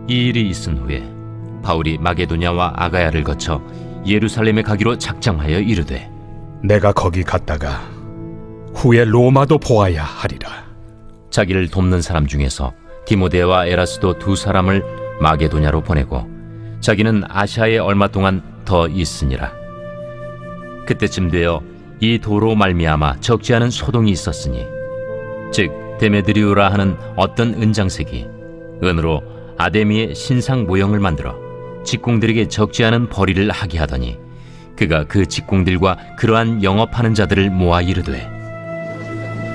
이 일이 있은 후에 바울이 마게도냐와 아가야를 거쳐 예루살렘에 가기로 작정하여 이르되 내가 거기 갔다가 후에 로마도 보아야 하리라. 자기를 돕는 사람 중에서 디모데와 에라스도 두 사람을 마게도냐로 보내고 자기는 아시아에 얼마 동안 더 있으니라. 그때쯤 되어 이 도로 말미암아 적지 않은 소동이 있었으니 즉 데메드리오라 하는 어떤 은장색이 은으로 아데미의 신상 모형을 만들어 직공들에게 적지 않은 벌이를 하게 하더니 그가 그 직공들과 그러한 영업하는 자들을 모아 이르되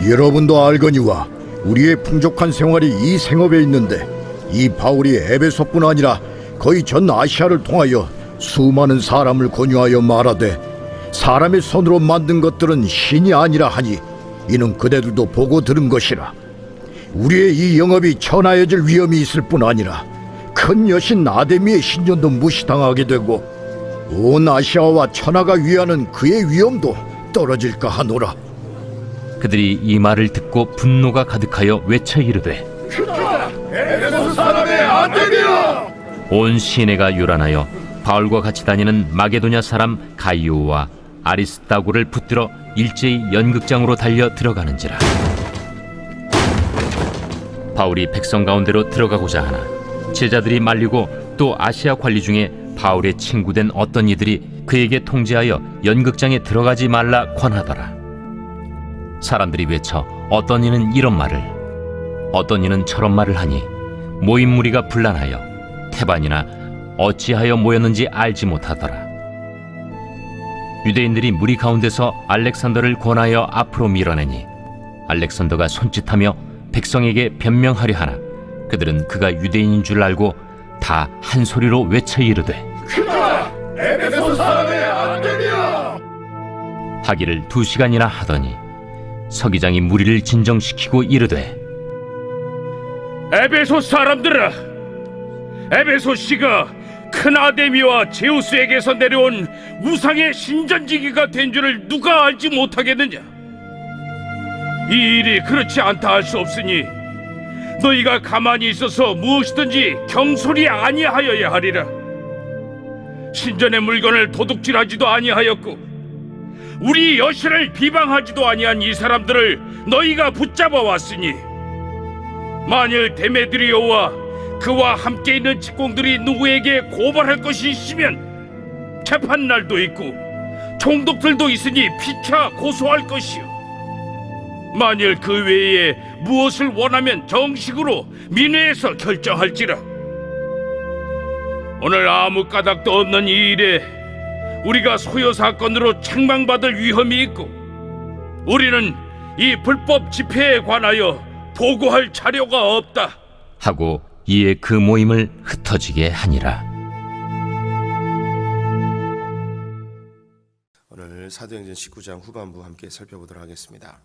여러분도 알거니와 우리의 풍족한 생활이 이 생업에 있는데 이 바울이 에베소뿐 아니라 거의 전 아시아를 통하여 수많은 사람을 권유하여 말하되 사람의 손으로 만든 것들은 신이 아니라 하니 이는 그대들도 보고 들은 것이라. 우리의 이 영업이 천하여질 위험이 있을 뿐 아니라 큰 여신 아데미의 신전도 무시당하게 되고 온 아시아와 천하가 위하는 그의 위엄도 떨어질까 하노라. 그들이 이 말을 듣고 분노가 가득하여 외쳐 이르되 에베소 사람의 아데미야! 온 시내가 요란하여 바울과 같이 다니는 마게도냐 사람 가이오와 아리스다고를 붙들어 일제히 연극장으로 달려 들어가는지라. 바울이 백성 가운데로 들어가고자 하나 제자들이 말리고 또 아시아 관리 중에 바울의 친구된 어떤 이들이 그에게 통제하여 연극장에 들어가지 말라 권하더라. 사람들이 외쳐 어떤 이는 이런 말을 어떤 이는 저런 말을 하니 모인 무리가 분란하여 태반이나 어찌하여 모였는지 알지 못하더라. 유대인들이 무리 가운데서 알렉산더를 권하여 앞으로 밀어내니 알렉산더가 손짓하며 백성에게 변명하려 하나 그들은 그가 유대인인 줄 알고 다 한 소리로 외쳐 이르되 에베소 사람의 아데미야! 하기를 2시간이나 하더니 서기장이 무리를 진정시키고 이르되 에베소 사람들아, 에베소시가 큰 아데미와 제우스에게서 내려온 우상의 신전지기가 된 줄을 누가 알지 못하겠느냐? 이 일이 그렇지 않다 할 수 없으니 너희가 가만히 있어서 무엇이든지 경솔이 아니하여야 하리라. 신전의 물건을 도둑질하지도 아니하였고 우리 여신을 비방하지도 아니한 이 사람들을 너희가 붙잡아 왔으니 만일 데메드리오와 그와 함께 있는 직공들이 누구에게 고발할 것이 있으면 재판날도 있고 총독들도 있으니 피차 고소할 것이요 만일 그 외에 무엇을 원하면 정식으로 민회에서 결정할지라. 오늘 아무 까닭도 없는 이 일에 우리가 소요 사건으로 책망받을 위험이 있고 우리는 이 불법 집회에 관하여 보고할 자료가 없다 하고 이에 그 모임을 흩어지게 하니라. 오늘 사도행전 19장 후반부 함께 살펴보도록 하겠습니다.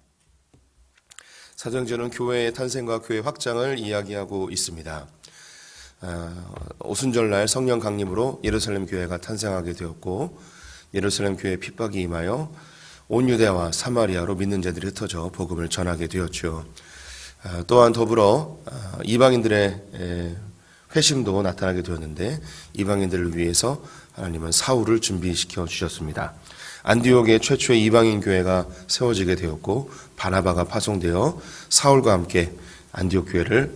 사도행전은 교회의 탄생과 교회 확장을 이야기하고 있습니다. 오순절날 성령 강림으로 예루살렘 교회가 탄생하게 되었고 예루살렘 교회에 핍박이 임하여 온 유대와 사마리아로 믿는 자들이 흩어져 복음을 전하게 되었죠. 또한 더불어 이방인들의 회심도 나타나게 되었는데 이방인들을 위해서 하나님은 사울을 준비시켜 주셨습니다. 안디옥의 최초의 이방인 교회가 세워지게 되었고 바나바가 파송되어 사울과 함께 안디옥 교회를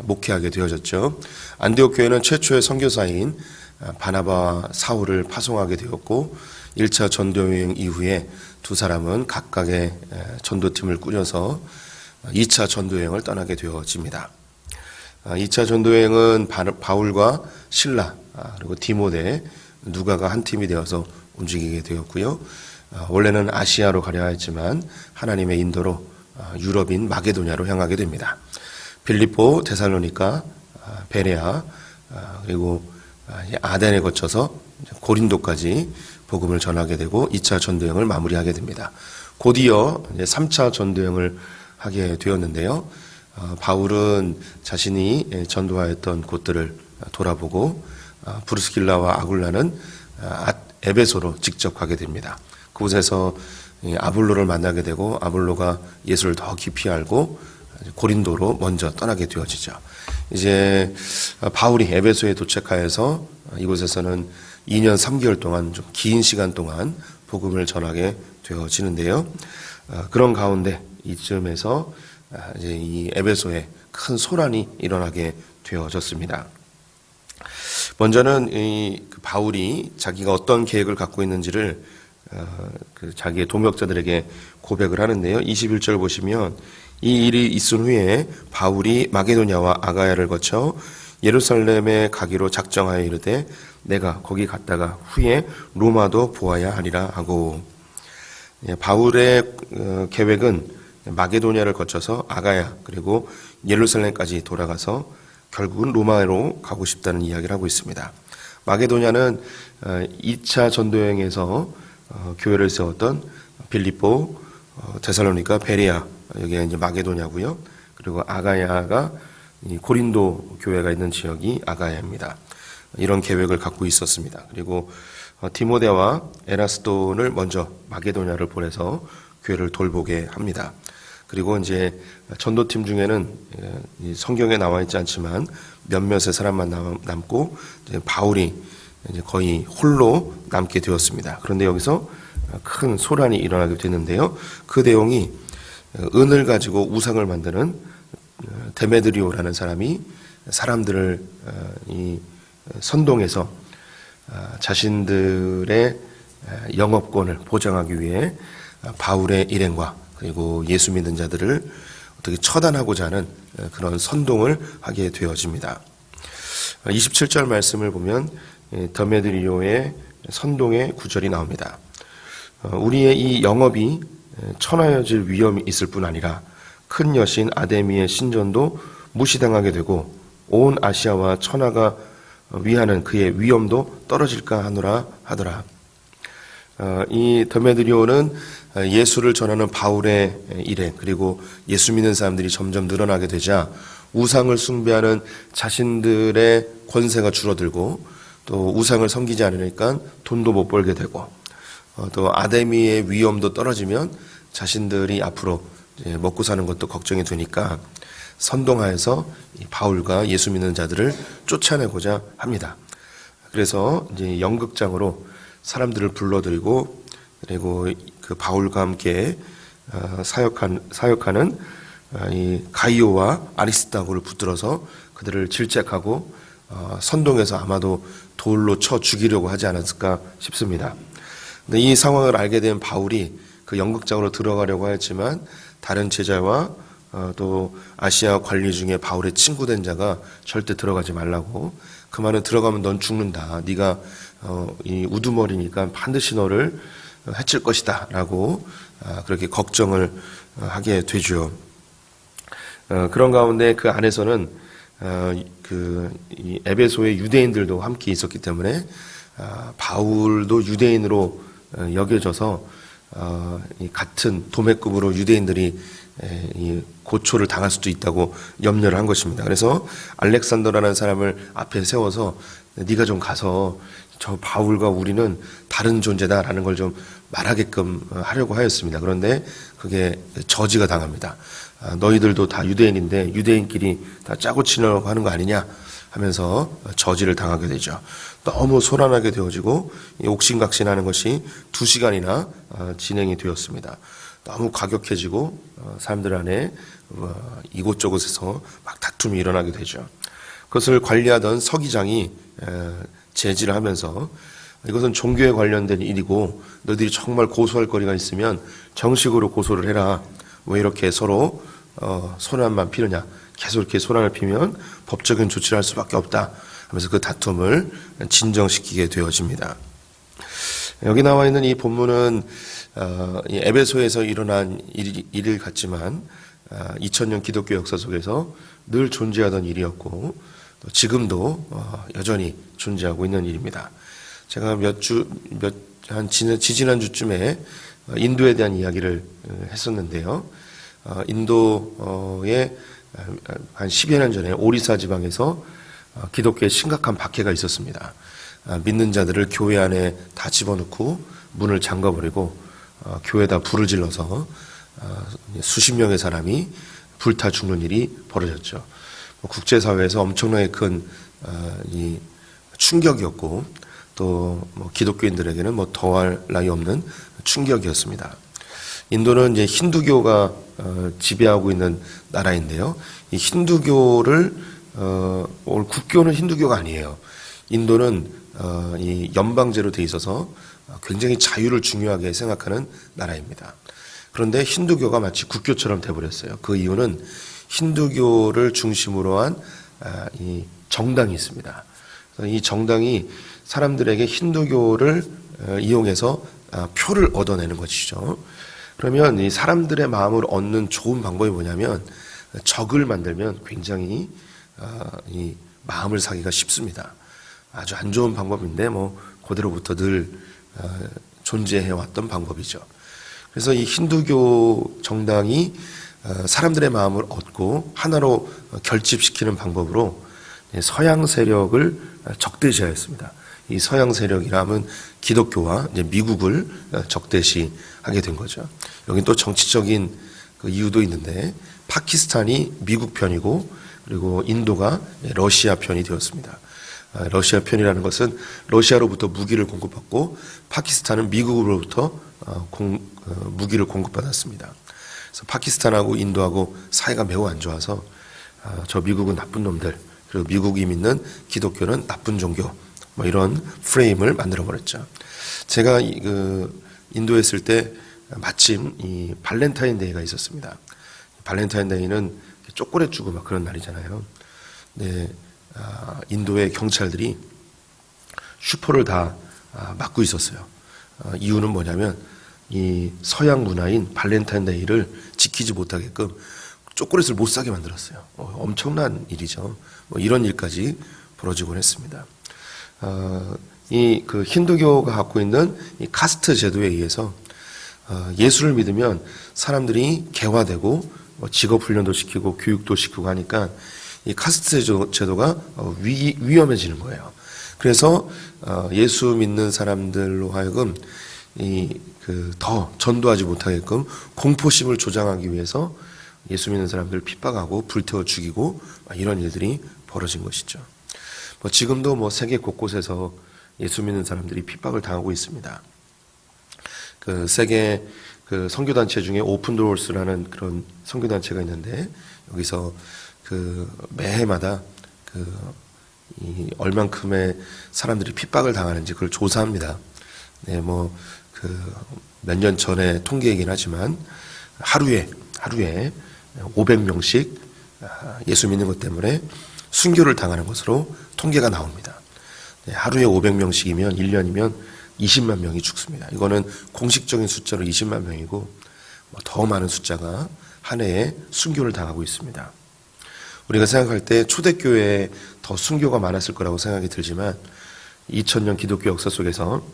목회하게 되어졌죠. 안디옥 교회는 최초의 선교사인 바나바와 사울을 파송하게 되었고 1차 전도여행 이후에 두 사람은 각각의 전도팀을 꾸려서 2차 전도여행을 떠나게 되어집니다. 2차 전도여행은 바울과 실라 그리고 디모데 누가가 한 팀이 되어서 움직이게 되었고요. 원래는 아시아로 가려 했지만 하나님의 인도로 유럽인 마게도냐로 향하게 됩니다. 빌립보, 데살로니가, 베레아 그리고 아덴에 거쳐서 고린도까지 복음을 전하게 되고 2차 전도여행을 마무리하게 됩니다. 곧이어 3차 전도여행을 하게 되었는데요. 바울은 자신이 전도하였던 곳들을 돌아보고 브루스길라와 아굴라는 에베소로 직접 가게 됩니다. 그곳에서 아볼로를 만나게 되고 아볼로가 예수를 더 깊이 알고 고린도로 먼저 떠나게 되어지죠. 이제 바울이 에베소에 도착하여서 이곳에서는 2년 3개월 동안 좀 긴 시간 동안 복음을 전하게 되어지는데요. 그런 가운데 이쯤에서 이제 이 에베소에 큰 소란이 일어나게 되어졌습니다. 먼저는 이 바울이 자기가 어떤 계획을 갖고 있는지를 자기의 동역자들에게 고백을 하는데요. 21절 보시면 이 일이 있은 후에 바울이 마게도냐와 아가야를 거쳐 예루살렘에 가기로 작정하여 이르되 내가 거기 갔다가 후에 로마도 보아야 하리라 하고, 바울의 계획은 마게도냐를 거쳐서 아가야 그리고 예루살렘까지 돌아가서 결국은 로마로 가고 싶다는 이야기를 하고 있습니다. 마게도냐는 2차 전도여행에서 교회를 세웠던 빌립보, 데살로니가, 베레아, 여기가 이제 마게도냐고요. 그리고 아가야가 고린도 교회가 있는 지역이 아가야입니다. 이런 계획을 갖고 있었습니다. 그리고 디모데와 에라스돈을 먼저 마게도냐를 보내서 교회를 돌보게 합니다. 그리고 이제 전도팀 중에는 성경에 나와 있지 않지만 몇몇의 사람만 남고 이제 바울이 이제 거의 홀로 남게 되었습니다. 그런데 여기서 큰 소란이 일어나게 되는데요. 그 내용이 은을 가지고 우상을 만드는 데메드리오라는 사람이 사람들을 이 선동해서 자신들의 영업권을 보장하기 위해 바울의 일행과 그리고 예수 믿는 자들을 어떻게 처단하고자 하는 그런 선동을 하게 되어집니다. 27절 말씀을 보면 데메드리오의 선동의 구절이 나옵니다. 우리의 이 영업이 천하여질 위험이 있을 뿐 아니라 큰 여신 아데미의 신전도 무시당하게 되고 온 아시아와 천하가 위하는 그의 위엄도 떨어질까 하노라 하더라. 이 데메드리오는 예수를 전하는 바울의 일행 그리고 예수 믿는 사람들이 점점 늘어나게 되자 우상을 숭배하는 자신들의 권세가 줄어들고 또 우상을 섬기지 않으니까 돈도 못 벌게 되고 또 아데미의 위엄도 떨어지면 자신들이 앞으로 이제 먹고 사는 것도 걱정이 되니까 선동하여서 바울과 예수 믿는 자들을 쫓아내고자 합니다. 그래서 이제 연극장으로 사람들을 불러들이고 그리고 그 바울과 함께 사역하는 이 가이오와 아리스타고를 붙들어서 그들을 질책하고 선동해서 아마도 돌로 쳐 죽이려고 하지 않았을까 싶습니다. 근데 이 상황을 알게 된 바울이 그 연극장으로 들어가려고 했지만 다른 제자와 또 아시아 관리 중에 바울의 친구된 자가 절대 들어가지 말라고, 그 말은 들어가면 넌 죽는다, 네가 이 우두머리니까 반드시 너를 해칠 것이다 라고 그렇게 걱정을 하게 되죠. 그런 가운데 그 안에서는 이 에베소의 유대인들도 함께 있었기 때문에 바울도 유대인으로 여겨져서 이 같은 도매급으로 유대인들이 이 고초를 당할 수도 있다고 염려를 한 것입니다. 그래서 알렉산더라는 사람을 앞에 세워서 네가 좀 가서 저 바울과 우리는 다른 존재다라는 걸 좀 말하게끔 하려고 하였습니다. 그런데 그게 저지가 당합니다. 너희들도 다 유대인인데 유대인끼리 다 짜고 치려고 하는 거 아니냐 하면서 저지를 당하게 되죠. 너무 소란하게 되어지고 옥신각신하는 것이 2시간이나 진행이 되었습니다. 너무 과격해지고 사람들 안에 이곳저곳에서 막 다툼이 일어나게 되죠. 그것을 관리하던 서기장이 제지를 하면서 이것은 종교에 관련된 일이고 너희들이 정말 고소할 거리가 있으면 정식으로 고소를 해라. 왜 이렇게 서로 소란만 피느냐. 계속 이렇게 소란을 피면 법적인 조치를 할 수밖에 없다 하면서 그 다툼을 진정시키게 되어집니다. 여기 나와 있는 이 본문은 이 에베소에서 일어난 일 같지만 2000년 기독교 역사 속에서 늘 존재하던 일이었고 또 지금도 여전히 존재하고 있는 일입니다. 제가 지지난주쯤에 인도에 대한 이야기를 했었는데요. 인도에 한 10여 년 전에 오리사 지방에서 기독교에 심각한 박해가 있었습니다. 믿는 자들을 교회 안에 다 집어넣고 문을 잠가버리고 교회에다 불을 질러서 수십 명의 사람이 불타 죽는 일이 벌어졌죠. 국제사회에서 엄청나게 큰 이 충격이었고 또 뭐 기독교인들에게는 뭐 더할 나위 없는 충격이었습니다. 인도는 이제 힌두교가 지배하고 있는 나라인데요. 이 힌두교를 오늘 국교는 힌두교가 아니에요. 인도는 이 연방제로 돼 있어서 굉장히 자유를 중요하게 생각하는 나라입니다. 그런데 힌두교가 마치 국교처럼 돼버렸어요. 그 이유는 힌두교를 중심으로 한 이 정당이 있습니다. 이 정당이 사람들에게 힌두교를 이용해서 표를 얻어내는 것이죠. 그러면 이 사람들의 마음을 얻는 좋은 방법이 뭐냐면 적을 만들면 굉장히 이 마음을 사기가 쉽습니다. 아주 안 좋은 방법인데 뭐 그대로부터 늘 존재해왔던 방법이죠. 그래서 이 힌두교 정당이 사람들의 마음을 얻고 하나로 결집시키는 방법으로 서양 세력을 적대시하였습니다. 이 서양 세력이라면 기독교와 이제 미국을 적대시하게 된 거죠. 여기 또 정치적인 그 이유도 있는데 파키스탄이 미국 편이고 그리고 인도가 러시아 편이 되었습니다. 러시아 편이라는 것은 러시아로부터 무기를 공급받고 파키스탄은 미국으로부터 무기를 공급받았습니다. 그래서 파키스탄하고 인도하고 사이가 매우 안 좋아서 저 미국은 나쁜 놈들 그리고 미국이 믿는 기독교는 나쁜 종교 뭐 이런 프레임을 만들어 버렸죠. 제가 인도에 있을 때 마침 이 발렌타인데이가 있었습니다. 발렌타인데이는 초콜릿 주고 막 그런 날이잖아요. 네, 인도의 경찰들이 슈퍼를 다 막고 있었어요. 이유는 뭐냐면 이 서양 문화인 발렌타인데이를 지키지 못하게끔 초콜릿을 못 사게 만들었어요. 엄청난 일이죠. 뭐 이런 일까지 벌어지곤 했습니다. 이 그 힌두교가 갖고 있는 이 카스트 제도에 의해서 예수를 믿으면 사람들이 개화되고 직업 훈련도 시키고 교육도 시키고 하니까 이 카스트 제도가 위험해지는 거예요. 그래서 예수 믿는 사람들로 하여금 더 전도하지 못하게끔 공포심을 조장하기 위해서 예수 믿는 사람들을 핍박하고 불태워 죽이고 이런 일들이 벌어진 것이죠. 지금도 세계 곳곳에서 예수 믿는 사람들이 핍박을 당하고 있습니다. 그 세계 그 선교단체 중에 오픈도어스라는 그런 선교단체가 있는데 여기서 그 매해마다 이 얼만큼의 사람들이 핍박을 당하는지 그걸 조사합니다. 네, 몇 년 전에 통계이긴 하지만 하루에 500명씩 예수 믿는 것 때문에 순교를 당하는 것으로 통계가 나옵니다. 네, 하루에 500명씩이면 1년이면 20만 명이 죽습니다. 이거는 공식적인 숫자로 20만 명이고 더 많은 숫자가 한 해에 순교를 당하고 있습니다. 우리가 생각할 때 초대교회에 더 순교가 많았을 거라고 생각이 들지만 2000년 기독교 역사 속에서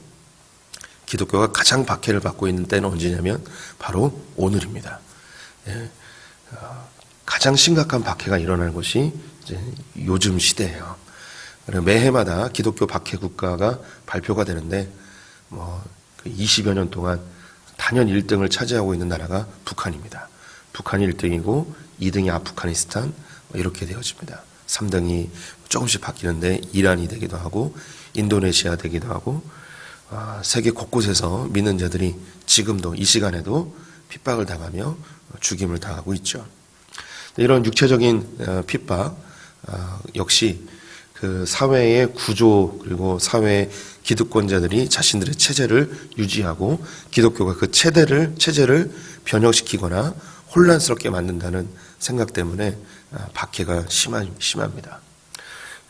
기독교가 가장 박해를 받고 있는 때는 언제냐면 바로 오늘입니다. 예, 가장 심각한 박해가 일어나는 것이 이제 요즘 시대예요. 매해마다 기독교 박해 국가가 발표가 되는데 20여 년 동안 단연 1등을 차지하고 있는 나라가 북한입니다. 북한이 1등이고 2등이 아프가니스탄 이렇게 되어집니다. 3등이 조금씩 바뀌는데 이란이 되기도 하고 인도네시아 되기도 하고 세계 곳곳에서 믿는 자들이 지금도 이 시간에도 핍박을 당하며 죽임을 당하고 있죠. 이런 육체적인 핍박 역시 그 사회의 구조 그리고 사회의 기득권자들이 자신들의 체제를 유지하고 기독교가 그 체제를 변형시키거나 혼란스럽게 만든다는 생각 때문에 박해가 심합니다.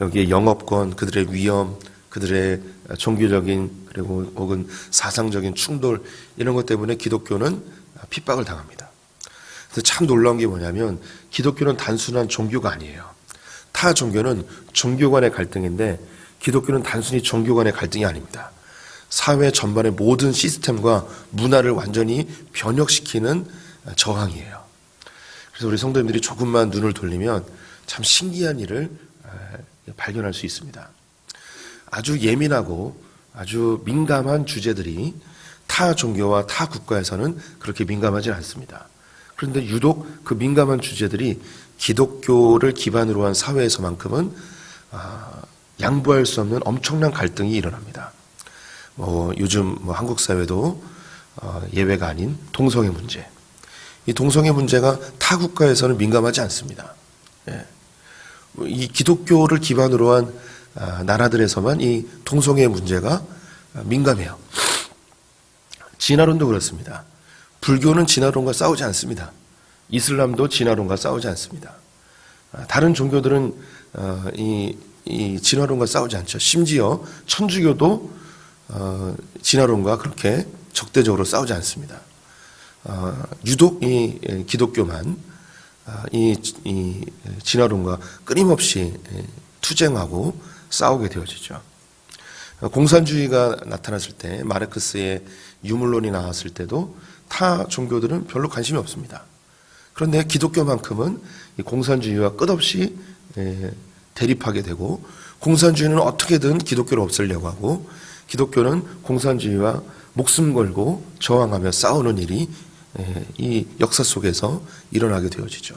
여기에 영업권, 그들의 위험, 그들의 종교적인 그리고 혹은 사상적인 충돌 이런 것 때문에 기독교는 핍박을 당합니다. 그래서 참 놀라운 게 뭐냐면 기독교는 단순한 종교가 아니에요. 타 종교는 종교 간의 갈등인데 기독교는 단순히 종교 간의 갈등이 아닙니다. 사회 전반의 모든 시스템과 문화를 완전히 변혁시키는 저항이에요. 그래서 우리 성도님들이 조금만 눈을 돌리면 참 신기한 일을 발견할 수 있습니다. 아주 예민하고 아주 민감한 주제들이 타 종교와 타 국가에서는 그렇게 민감하지 않습니다. 그런데 유독 그 민감한 주제들이 기독교를 기반으로 한 사회에서만큼은 양보할 수 없는 엄청난 갈등이 일어납니다. 요즘 한국 사회도 예외가 아닌 동성애 문제. 이 동성애 문제가 타 국가에서는 민감하지 않습니다. 예. 이 기독교를 기반으로 한 나라들에서만 이 동성애 문제가 민감해요. 진화론도 그렇습니다. 불교는 진화론과 싸우지 않습니다. 이슬람도 진화론과 싸우지 않습니다. 다른 종교들은 이 진화론과 싸우지 않죠. 심지어 천주교도 진화론과 그렇게 적대적으로 싸우지 않습니다. 유독 이 기독교만 이 진화론과 끊임없이 투쟁하고 싸우게 되어지죠. 공산주의가 나타났을 때, 마르크스의 유물론이 나왔을 때도 타 종교들은 별로 관심이 없습니다. 그런데 기독교만큼은 이 공산주의와 끝없이 대립하게 되고, 공산주의는 어떻게든 기독교를 없애려고 하고, 기독교는 공산주의와 목숨 걸고 저항하며 싸우는 일이 이 역사 속에서 일어나게 되어지죠.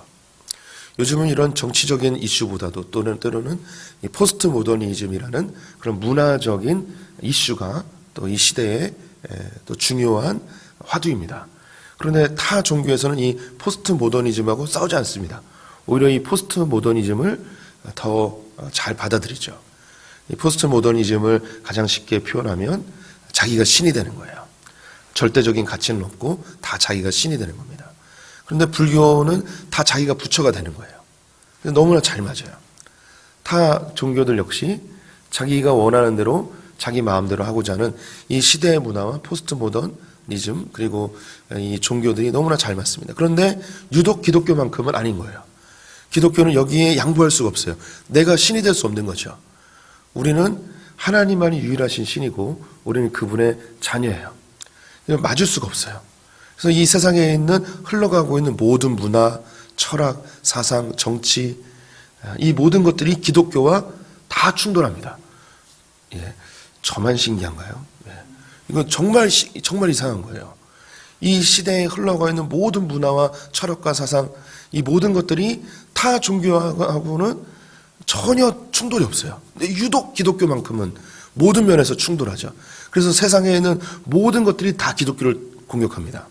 요즘은 이런 정치적인 이슈보다도 때로는 이 포스트 모더니즘이라는 그런 문화적인 이슈가 또 이 시대의 또 중요한 화두입니다. 그런데 타 종교에서는 이 포스트 모더니즘하고 싸우지 않습니다. 오히려 이 포스트 모더니즘을 더 잘 받아들이죠. 이 포스트 모더니즘을 가장 쉽게 표현하면 자기가 신이 되는 거예요. 절대적인 가치는 없고 다 자기가 신이 되는 겁니다. 그런데 불교는 다 자기가 부처가 되는 거예요. 너무나 잘 맞아요. 타 종교들 역시 자기가 원하는 대로 자기 마음대로 하고자 하는 이 시대의 문화와 포스트 모더니즘 그리고 이 종교들이 너무나 잘 맞습니다. 그런데 유독 기독교만큼은 아닌 거예요. 기독교는 여기에 양보할 수가 없어요. 내가 신이 될 수 없는 거죠. 우리는 하나님만이 유일하신 신이고 우리는 그분의 자녀예요. 맞을 수가 없어요. 그래서 이 세상에 있는 흘러가고 있는 모든 문화, 철학, 사상, 정치 이 모든 것들이 기독교와 다 충돌합니다. 예, 저만 신기한가요? 예. 이건 정말 이상한 거예요. 이 시대에 흘러가 있는 모든 문화와 철학과 사상 이 모든 것들이 타 종교하고는 전혀 충돌이 없어요. 근데 유독 기독교만큼은 모든 면에서 충돌하죠. 그래서 세상에 있는 모든 것들이 다 기독교를 공격합니다.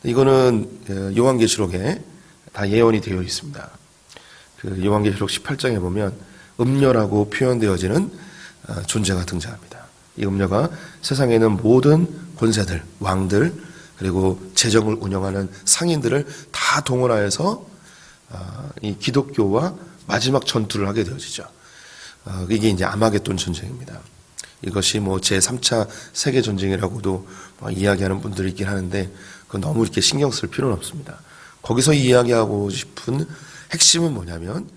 이거는 요한계시록에 다 예언이 되어 있습니다. 그 요한계시록 18장에 보면 음녀라고 표현되어지는 존재가 등장합니다. 이 음녀가 세상에 있는 모든 권세들, 왕들, 그리고 재정을 운영하는 상인들을 다 동원하여서 이 기독교와 마지막 전투를 하게 되어지죠. 이게 이제 아마겟돈 전쟁입니다. 이것이 제3차 세계전쟁이라고도 이야기하는 분들이 있긴 하는데 그건 너무 이렇게 신경 쓸 필요는 없습니다. 거기서 이야기하고 싶은 핵심은 뭐냐면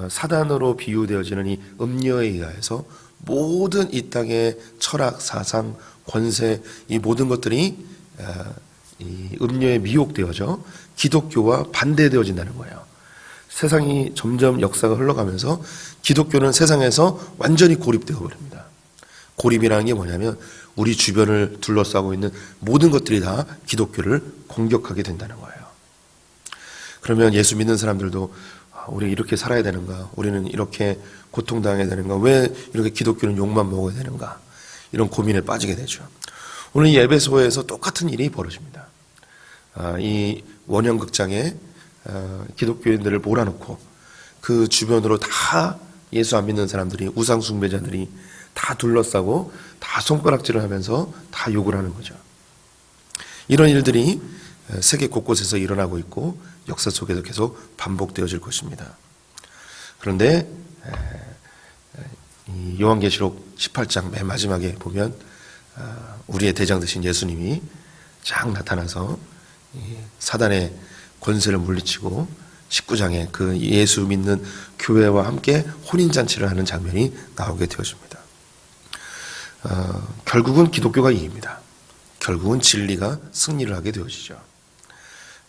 사단으로 비유되어지는 이 음녀에 의해서 모든 이 땅의 철학, 사상, 권세 이 모든 것들이 이 음녀에 미혹되어져 기독교와 반대되어진다는 거예요. 세상이 점점 역사가 흘러가면서 기독교는 세상에서 완전히 고립되어 버립니다. 고립이라는 게 뭐냐면 우리 주변을 둘러싸고 있는 모든 것들이 다 기독교를 공격하게 된다는 거예요. 그러면 예수 믿는 사람들도 우리 이렇게 살아야 되는가? 우리는 이렇게 고통당해야 되는가? 왜 이렇게 기독교는 욕만 먹어야 되는가? 이런 고민에 빠지게 되죠. 오늘 이 에베소에서 똑같은 일이 벌어집니다. 이 원형극장에 기독교인들을 몰아놓고 그 주변으로 다 예수 안 믿는 사람들이 우상 숭배자들이 다 둘러싸고 다 손가락질을 하면서 다 욕을 하는 거죠. 이런 일들이 세계 곳곳에서 일어나고 있고 역사 속에서 계속 반복되어질 것입니다. 그런데 이 요한계시록 18장 맨 마지막에 보면 우리의 대장 되신 예수님이 쫙 나타나서 사단의 권세를 물리치고 19장에 그 예수 믿는 교회와 함께 혼인잔치를 하는 장면이 나오게 되어집니다. 결국은 기독교가 이깁니다. 결국은 진리가 승리를 하게 되어지죠.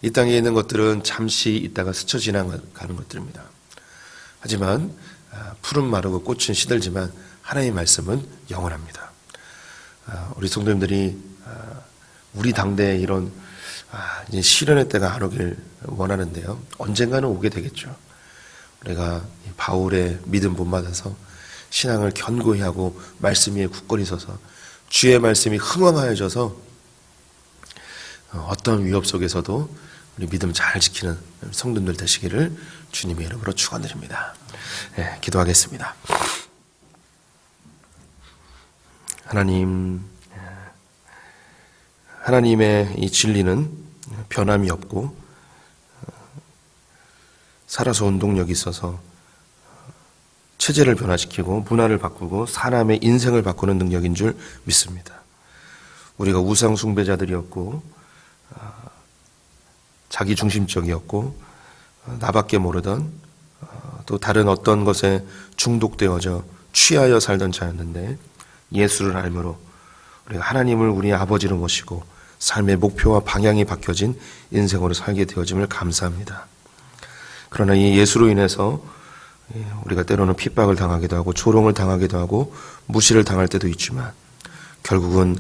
이 땅에 있는 것들은 잠시 있다가 스쳐 지나가는 것들입니다. 하지만 풀은 마르고 꽃은 시들지만 하나님의 말씀은 영원합니다. 우리 성도님들이 우리 당대의 이런 이제 시련의 때가 안 오길 원하는데요. 언젠가는 오게 되겠죠. 우리가 바울의 믿음 본받아서 신앙을 견고히 하고 말씀 위에 굳건히 서서 주의 말씀이 흥왕하여져서 어떤 위협 속에서도 우리 믿음 잘 지키는 성도들 되시기를 주님의 이름으로 축원드립니다. 네, 기도하겠습니다. 하나님의 이 진리는 변함이 없고 살아서 운동력이 있어서 체제를 변화시키고 문화를 바꾸고 사람의 인생을 바꾸는 능력인 줄 믿습니다. 우리가 우상 숭배자들이었고 자기 중심적이었고 나밖에 모르던 또 다른 어떤 것에 중독되어져 취하여 살던 자였는데 예수를 알므로 우리가 하나님을 우리 아버지로 모시고 삶의 목표와 방향이 바뀌어진 인생으로 살게 되어짐을 감사합니다. 그러나 이 예수로 인해서 우리가 때로는 핍박을 당하기도 하고 조롱을 당하기도 하고 무시를 당할 때도 있지만 결국은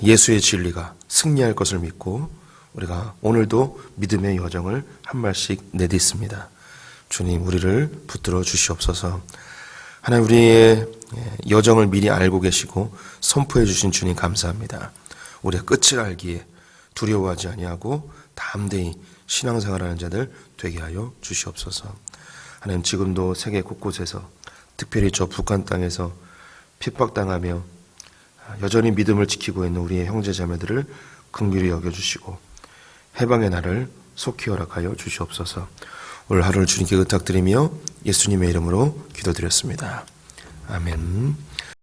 예수의 진리가 승리할 것을 믿고 우리가 오늘도 믿음의 여정을 한 발씩 내딛습니다. 주님, 우리를 붙들어 주시옵소서. 하나님, 우리의 여정을 미리 알고 계시고 선포해 주신 주님 감사합니다. 우리의 끝을 알기에 두려워하지 아니하고 담대히 신앙생활하는 자들 되게 하여 주시옵소서. 하나님, 지금도 세계 곳곳에서 특별히 저 북한 땅에서 핍박당하며 여전히 믿음을 지키고 있는 우리의 형제자매들을 긍휼히 여겨주시고 해방의 날을 속히 허락하여 주시옵소서. 오늘 하루를 주님께 의탁드리며 예수님의 이름으로 기도드렸습니다. 아멘.